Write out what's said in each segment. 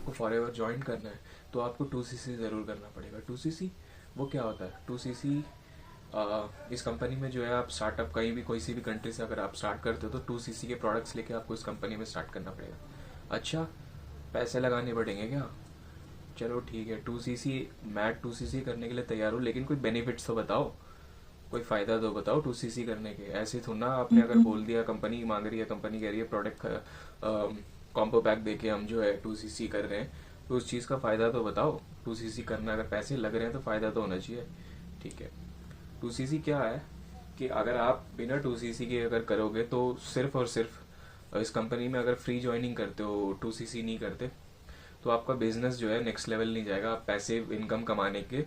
आपको forever join करना है तो आपको 2cc ज़रूर करना पड़ेगा। 2cc वो क्या होता है? 2cc इस कंपनी में जो है, आप स्टार्टअप कहीं भी कोई सी भी कंट्री से अगर आप स्टार्ट करते हो तो 2cc के प्रोडक्ट्स लेके आपको इस कंपनी में स्टार्ट करना पड़ेगा। अच्छा, पैसे लगाने पड़ेंगे क्या? चलो ठीक है, 2cc, मैं 2cc करने के लिए तैयार हूँ, लेकिन कोई बेनिफिट्स तो बताओ, कोई फ़ायदा तो बताओ 2cc करने के। ऐसे थोड़ा ना आपने अगर बोल दिया, कंपनी मांग रही है, कंपनी कह रही है प्रोडक्ट कॉम्बो पैक देके हम जो है 2cc कर रहे हैं, तो उस चीज़ का फ़ायदा तो बताओ। 2cc करना, अगर पैसे लग रहे हैं तो फ़ायदा तो होना चाहिए। ठीक है, 2cc क्या है कि अगर आप बिना 2cc के अगर करोगे तो सिर्फ और सिर्फ इस कंपनी में अगर फ्री ज्वाइनिंग करते हो, 2cc नहीं करते, तो आपका बिजनेस जो है नेक्स्ट लेवल नहीं जाएगा। आप पैसे इनकम कमाने के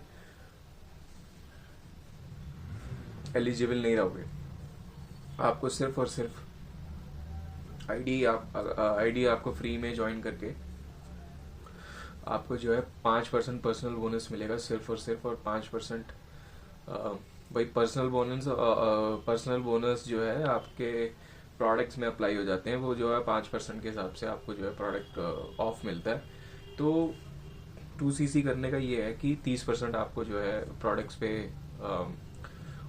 एलिजिबल नहीं रहोगे। आपको सिर्फ और सिर्फ आईडी आपको फ्री में ज्वाइन करके आपको जो है 5% पर्सनल बोनस मिलेगा, सिर्फ और सिर्फ। और 5% भाई पर्सनल बोनस जो है आपके प्रोडक्ट्स में अप्लाई हो जाते हैं, वो जो है 5% के हिसाब से आपको जो है प्रोडक्ट ऑफ मिलता है। तो 2cc करने का ये है कि 30% आपको जो है प्रोडक्ट्स पे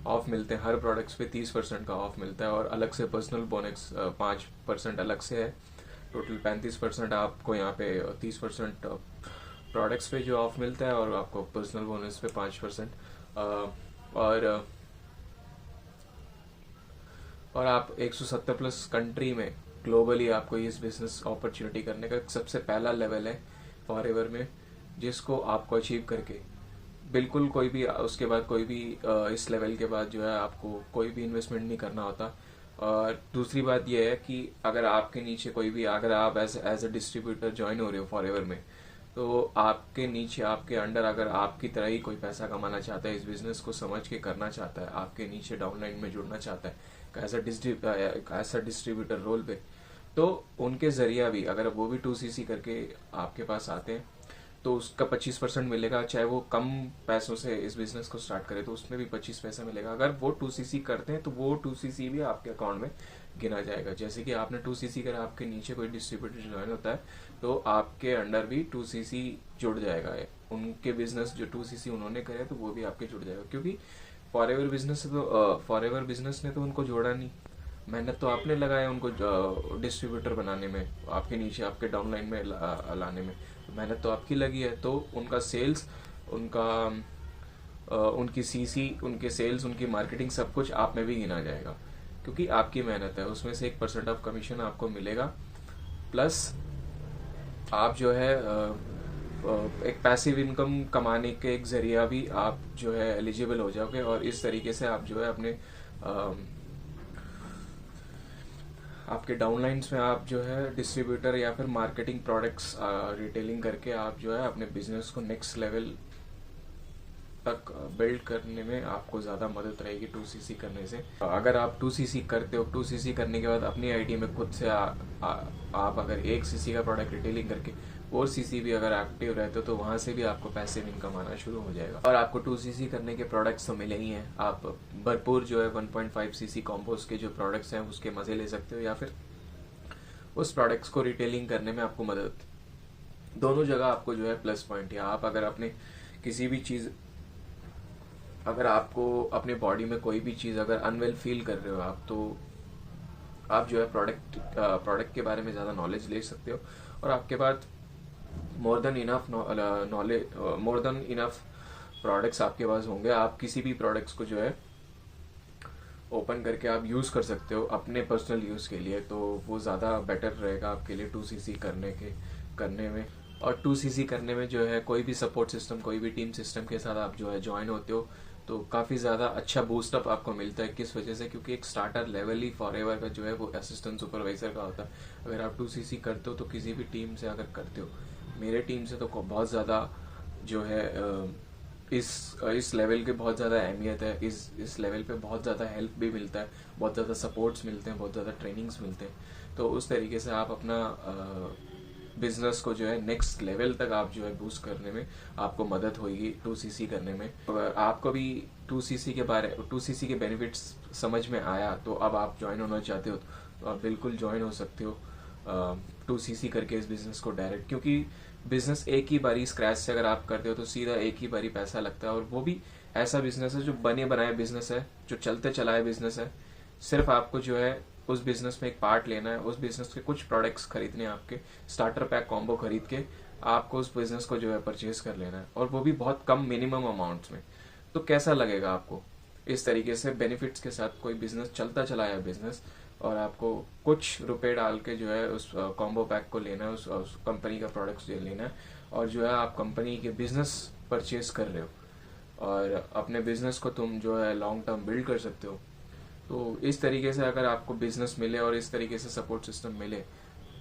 ऑफ मिलते हैं, हर प्रोडक्ट्स पे 30% का ऑफ मिलता है। और अलग से पर्सनल बोनस 5% अलग से है, टोटल 35% आपको यहाँ पे 30% प्रोडक्ट्स पे जो ऑफ मिलता है, और आपको पर्सनल बोनस पे 5%। और और आप 170 प्लस कंट्री में ग्लोबली आपको इस बिजनेस अपॉर्चुनिटी करने का सबसे पहला लेवल है फॉरएवर में, जिसको आपको अचीव करके बिल्कुल कोई भी उसके बाद कोई भी इस लेवल के बाद जो है आपको कोई भी इन्वेस्टमेंट नहीं करना होता। और दूसरी बात यह है कि अगर आपके नीचे कोई भी, अगर आप एज अ डिस्ट्रीब्यूटर ज्वाइन हो रहे हो फॉरएवर में, तो आपके नीचे, आपके अंडर अगर आपकी तरह ही कोई पैसा कमाना चाहता है, इस बिजनेस को समझ के करना चाहता है, आपके नीचे डाउनलाइन में जुड़ना चाहता है ऐसा डिस्ट्रीब्यूटर रोल पे, तो उनके जरिया भी अगर वो भी 2cc करके आपके पास आते हैं तो उसका 25% मिलेगा। चाहे वो कम पैसों से इस बिजनेस को स्टार्ट करे तो उसमें भी 25 पैसा मिलेगा। अगर वो 2cc करते हैं तो वो 2cc भी आपके अकाउंट में गिना जाएगा। जैसे कि आपने 2cc करा, आपके नीचे कोई डिस्ट्रीब्यूटर ज्वाइन होता है तो आपके अंडर भी 2cc जुड़ जाएगा। उनके बिजनेस जो 2cc उन्होंने करे तो वो भी आपके जुड़ जाएगा, क्योंकि फॉरएवर बिजनेस ने तो उनको जोड़ा नहीं, मेहनत तो आपने लगाया उनको डिस्ट्रीब्यूटर बनाने में, आपके नीचे आपके डाउनलाइन में लाने में, मेहनत तो आपकी लगी है। तो उनका सेल्स, उनका उनकी सीसी, उनके सेल्स, उनकी मार्केटिंग, सब कुछ आप में भी गिना जाएगा, क्योंकि आपकी मेहनत है। उसमें से 1% ऑफ कमीशन आपको मिलेगा, प्लस आप जो है एक पैसिव इनकम कमाने के एक जरिया भी आप जो है एलिजिबल हो जाओगे। और इस तरीके से आप जो है अपने आपके डाउनलाइंस में आप जो है डिस्ट्रीब्यूटर या फिर मार्केटिंग प्रोडक्ट्स रिटेलिंग करके आप जो है अपने बिजनेस को नेक्स्ट लेवल तक बिल्ड करने में आपको ज़्यादा मदद रहेगी 2cc करने से। अगर आप 2cc करते हो, 2cc करने के बाद अपनी आईडी में खुद से आप अगर 1cc का प्रोडक्ट रिटेलिंग करके 4cc भी अगर एक्टिव रहते हो तो वहाँ से भी आपको पैसे इनकम आना शुरू हो जाएगा। और आपको 2cc करने के प्रोडक्ट्स तो मिले ही हैं, आप भरपूर जो है 1.5cc कॉम्पोस्ट के जो प्रोडक्ट्स हैं उसके मज़े ले सकते हो, या फिर उस प्रोडक्ट्स को रिटेलिंग करने में आपको मदद, दोनों जगह आपको जो है प्लस पॉइंट है। आप अगर अपने किसी भी चीज़, अगर आपको अपने बॉडी में कोई भी चीज़ अगर अनवेल फील कर रहे हो आप, तो आप जो है प्रोडक्ट के बारे में ज़्यादा नॉलेज ले सकते हो, और आपके पास more than enough knowledge, more than enough products आपके पास होंगे। आप किसी भी प्रोडक्ट्स को जो है ओपन करके आप यूज़ कर सकते हो अपने पर्सनल यूज़ के लिए, तो वो ज़्यादा बेटर रहेगा आपके लिए 2cc करने में। और 2cc करने में जो है कोई भी सपोर्ट सिस्टम, कोई भी टीम सिस्टम के साथ आप जो है ज्वाइन होते हो तो काफ़ी ज़्यादा अच्छा बूस्टअप आपको मिलता है। किस वजह से? क्योंकि एक स्टार्टर लेवल ही फॉरएवर का जो है वो असिस्टेंट सुपरवाइजर का होता है। अगर आप 2cc करते हो तो किसी भी टीम से अगर करते हो, मेरे टीम से तो बहुत ज़्यादा जो है इस लेवल के बहुत ज़्यादा अहमियत है। इस लेवल पे बहुत ज़्यादा हेल्प भी मिलता है, बहुत ज़्यादा सपोर्ट्स मिलते हैं, बहुत ज़्यादा ट्रेनिंग्स मिलते हैं। तो उस तरीके से आप अपना बिजनेस को जो है नेक्स्ट लेवल तक आप जो है बूस्ट करने में आपको मदद होगी 2cc करने में। अगर आपको भी 2cc के बेनिफिट्स समझ में आया तो अब आप ज्वाइन होना चाहते हो तो आप बिल्कुल ज्वाइन हो सकते हो 2cc करके इस बिजनेस को डायरेक्ट, क्योंकि बिजनेस एक ही बारी स्क्रैच से अगर आप करते हो तो सीधा एक ही बारी पैसा लगता है, और वो भी ऐसा बिजनेस है जो बने बनाए बिजनेस है, जो चलते चलाए बिजनेस है। सिर्फ आपको जो है उस बिजनेस में एक पार्ट लेना है, उस बिजनेस के कुछ प्रोडक्ट्स खरीदने हैं, आपके स्टार्टर पैक कॉम्बो खरीद के आपको उस बिजनेस को जो है परचेज कर लेना है, और वो भी बहुत कम मिनिमम अमाउंट्स में। तो कैसा लगेगा आपको इस तरीके से बेनिफिट्स के साथ कोई बिजनेस चलता चलाया बिजनेस, और आपको कुछ रुपए डाल के जो है उस कॉम्बो पैक को लेना है, उस कंपनी का प्रोडक्ट्स लेना है, और जो है आप कंपनी के बिजनेस परचेज कर रहे हो, और अपने बिजनेस को तुम जो है लॉन्ग टर्म बिल्ड कर सकते हो। तो इस तरीके से अगर आपको बिजनेस मिले और इस तरीके से सपोर्ट सिस्टम मिले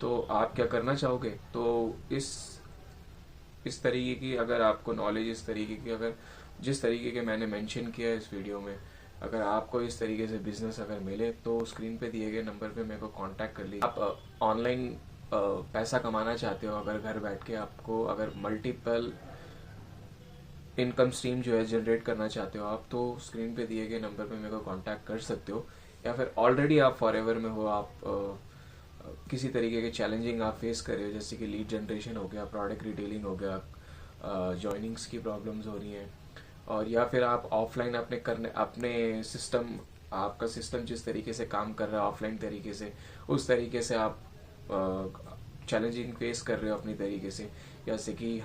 तो आप क्या करना चाहोगे? तो इस तरीके की अगर आपको नॉलेज, इस तरीके की अगर जिस तरीके के मैंने मेंशन किया है इस वीडियो में, अगर आपको इस तरीके से बिजनेस अगर मिले तो स्क्रीन पे दिए गए नंबर पे मेरे को कांटेक्ट कर लीजिए। आप ऑनलाइन पैसा कमाना चाहते हो, अगर घर बैठ के आपको अगर मल्टीपल इनकम स्ट्रीम जो है जनरेट करना चाहते हो आप, तो स्क्रीन पे दिए गए नंबर पे मेरे को कांटेक्ट कर सकते हो। या फिर ऑलरेडी आप फॉरएवर में हो, आप किसी तरीके के चैलेंजिंग आप फेस कर रहे हो, जैसे कि लीड जनरेशन हो गया, प्रोडक्ट रिटेलिंग हो गया, जॉइनिंग्स की प्रॉब्लम्स हो रही हैं, और या फिर आप ऑफलाइन अपने सिस्टम, आपका सिस्टम जिस तरीके से काम कर रहा है ऑफलाइन तरीके से, उस तरीके से आप चैलेंजिंग फेस कर रहे हो अपनी तरीके से। जैसे कि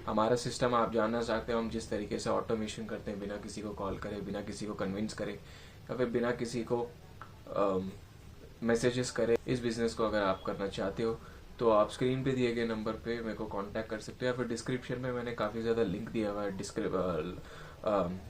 हमारा सिस्टम आप जानना चाहते हो, हम जिस तरीके से ऑटोमेशन करते हैं बिना किसी को कॉल करे, बिना किसी को कन्विंस करे, या फिर बिना किसी को मैसेजेस करे, इस बिजनेस को अगर आप करना चाहते हो तो आप स्क्रीन पे दिए गए नंबर पे मेरे को कांटेक्ट कर सकते हो। या फिर डिस्क्रिप्शन में मैंने काफ़ी ज़्यादा लिंक दिया हुआ है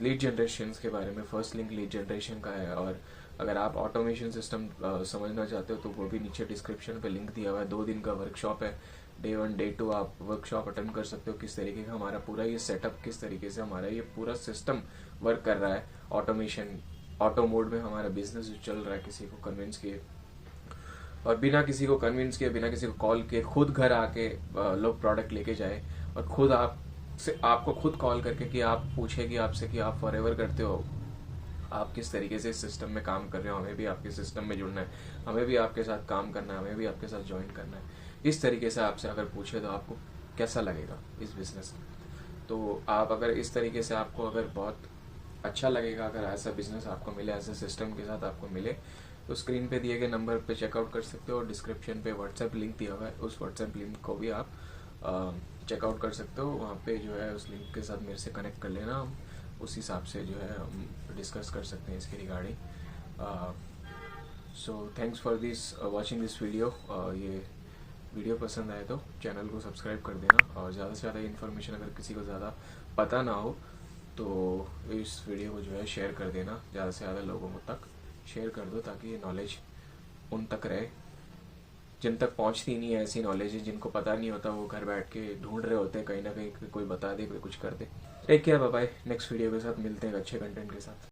लीड जनरेशन के बारे में। फर्स्ट लिंक लीड जनरेशन का है, और अगर आप ऑटोमेशन सिस्टम समझना चाहते हो तो वो भी नीचे डिस्क्रिप्शन पे लिंक दिया हुआ है। 2 दिन का वर्कशॉप है, डे 1 डे 2 आप वर्कशॉप अटेंड कर सकते हो। किस तरीके का हमारा पूरा ये सेटअप, किस तरीके से हमारा ये पूरा सिस्टम वर्क कर रहा है, ऑटोमेशन ऑटो मोड में हमारा बिजनेस जो चल रहा है, किसी को कन्विंस किए और बिना किसी को कन्विंस किए, बिना किसी को कॉल किए, खुद घर आके लोग प्रोडक्ट लेके जाए, और खुद आपको खुद कॉल करके कि आप पूछे कि आपसे कि आप फॉरएवर करते हो, आप किस तरीके से इस सिस्टम में काम कर रहे हो, हमें भी आपके सिस्टम में जुड़ना है, हमें भी आपके साथ काम करना है, हमें भी आपके साथ ज्वाइन करना है। इस तरीके से आपसे अगर पूछे तो आपको कैसा लगेगा इस बिजनेस में? तो आप अगर इस तरीके से आपको अगर बहुत अच्छा लगेगा, अगर ऐसा बिजनेस आपको मिले, ऐसे सिस्टम के साथ आपको मिले, तो स्क्रीन पे दिए गए नंबर पे चेकआउट कर सकते हो, और डिस्क्रिप्शन पे व्हाट्सएप लिंक दिया हुआ है, उस व्हाट्सएप लिंक को भी आप चेकआउट कर सकते हो। वहाँ पे जो है उस लिंक के साथ मेरे से कनेक्ट कर लेना, हम उस हिसाब से जो है हम डिस्कस कर सकते हैं इसके regarding. So thanks for this watching this video. ये वीडियो पसंद आए तो चैनल को सब्सक्राइब कर देना, और ज़्यादा से ज़्यादा इन्फॉर्मेशन अगर किसी को ज़्यादा पता ना हो तो इस वीडियो को जो है शेयर कर देना, ज़्यादा से ज़्यादा लोगों तक शेयर कर दो, ताकि ये नॉलेज उन तक रहे जिन तक पहुंचती नहीं है। ऐसी नॉलेज है जिनको पता नहीं होता, वो घर बैठ के ढूंढ रहे होते हैं कहीं ना कहीं, कोई बता दे, कोई कुछ कर दे। Take care, bye bye. Next video के साथ मिलते हैं अच्छे कंटेंट के साथ।